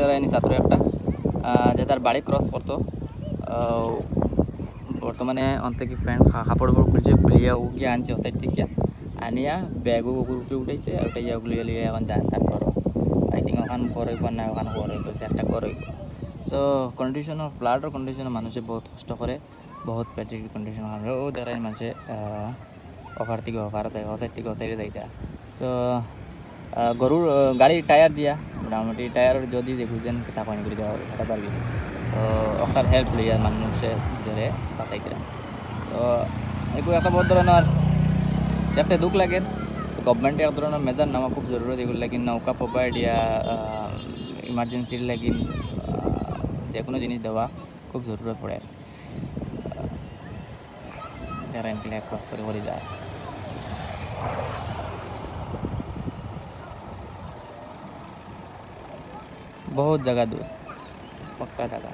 দেয়নি ছাত্র একটা যে তার বাড়ি ক্রস করতো। বর্তমানে অন থেকে ফ্রেন্ড কাপড় খুলছে, খুলিয়া ও গিয়ে আনছে ও সাইড থেকে আনিয়া ব্যাগও উপর উপরে উঠাইছে, উঠাইয়া ওগুলিয়ে লিয়ে এখন যান তার করো। আই থিঙ্ক ওখান করইব না ওখান করইব একটা করইব। সো কন্ডিশন অফ ফ্লাডর কন্ডিশনে মানুষে বহুত কষ্ট করে, বহুত প্যাট্রিক কন্ডিশন হবে ও দেখায় মানুষে অফার থেকে অফার দেয়, ও সাইড থেকে ও সাইডে যাইতা। সো গরুর গাড়ির টায়ার দিয়া মোটামুটি টায়ার যদি বুঝেন তা পানি করে দেওয়া হবে সেটা পারবি। তো ওটার হেল্প লইয়া মানুষে ধরে বাঁচাইতে। তো এগুলো একটা বহুত ধরনের দেখতে দুঃখ লাগে। তো গভর্নমেন্টে এক ধরনের মেজার নেওয়া খুব জরুরি, এগুলো লাগি নৌকা প্রোভাইড ইয়া ইমার্জেন্সির লাগি যে কোনো জিনিস দেওয়া খুব জরুরত পড়ে। গ্যারান্টি ক্রস করে যায় बहुत जगह दूर पक्का जगह।